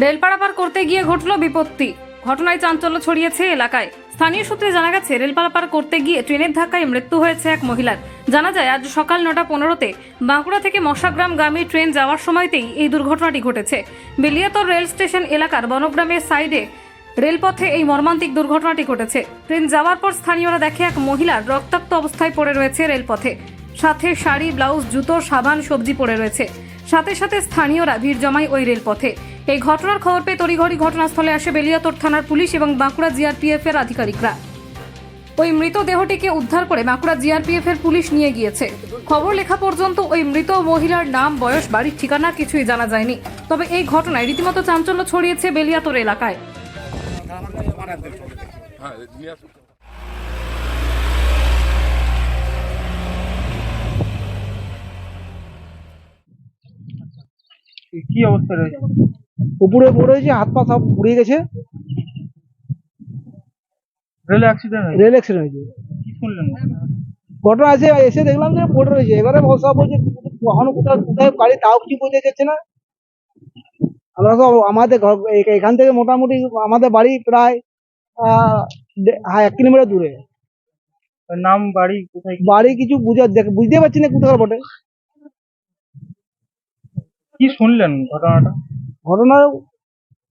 Rail পারাপার করতে গিয়ে ঘটল বিপত্তি। ঘটনায় চাঞ্চল্য ছড়িয়েছে এলাকায়। স্থানীয় সূত্রে জানা গেছে, রেল পারাপার করতে গিয়ে ট্রেনের ধাক্কায় মৃত্যু হয়েছে এক মহিলার। জানা যায়, আজ সকাল 9:15-তে বাঁকুড়া থেকে মশাগ্রামগামী ট্রেন যাওয়ার সময়তেই এই দুর্ঘটনাটি ঘটেছে। বেলিয়াতর রেল স্টেশন এলাকার বনগ্রামের সাইডে রেলপথে এই মর্মান্তিক দুর্ঘটনাটি ঘটেছে। ট্রেন যাওয়ার পর স্থানীয়রা দেখে এক মহিলার রক্তাক্ত অবস্থায় পড়ে রয়েছে রেলপথে। সাথে শাড়ি, ব্লাউজ, জুতো, সাবান, সবজি পড়ে রয়েছে। সাথে সাথে স্থানীয়রা ভিড় জমায় ওই রেলপথে। এই ঘটনার খবর পেয়ে তড়িঘড়ি ঘটনাস্থলে আসে বেলিয়াতোড় থানার পুলিশ এবং বাঁকুড়া জিআরপিএফ এর আধিকারিকরা। ওই মৃতদেহটিকে উদ্ধার করে বাঁকুড়া জিআরপিএফ এর পুলিশ নিয়ে গিয়েছে। খবর লেখা পর্যন্ত ওই মৃত মহিলার নাম, বয়স, বাড়ির ঠিকানা কিছুই জানা যায়নি। তবে এই ঘটনায় রীতিমতো চাঞ্চল্য ছড়িয়েছে বেলিয়াতোড় এলাকায়। কি অবস্থা রয়েছে? উপরে পড়েছে, হাত পা সব পুড়ে গেছে। রেল অ্যাক্সিডেন্ট হয়েছে? রেল অ্যাক্সিডেন্ট হয়েছে। কি শুনলেন? ঘটনা আছে, এসে দেখলাম যে পড়ে রয়েছে। এবারে সব বলছে কখনো কোথাও কোথায় গাড়ি তাও কিছু বোঝা যাচ্ছে না। আমরা সব আমাদের এখান থেকে মোটামুটি আমাদের বাড়ি প্রায় 1 কিলোমিটার দূরে। ওর নাম, বাড়ি কোথায়? বাড়ি কিছু বুঝতে পারছি না কোথাও বটে। কি শুনলেন ঘটনাটা? ঘটনা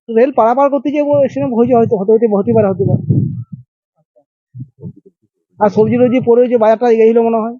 রেল পারাপার করতে যে অ্যাক্সিডেন্ট হয়েছে, হয়তো হতে পারে। আর সবজি টবজি পড়ে রয়েছে, বাজারটা গেছিল মনে হয়।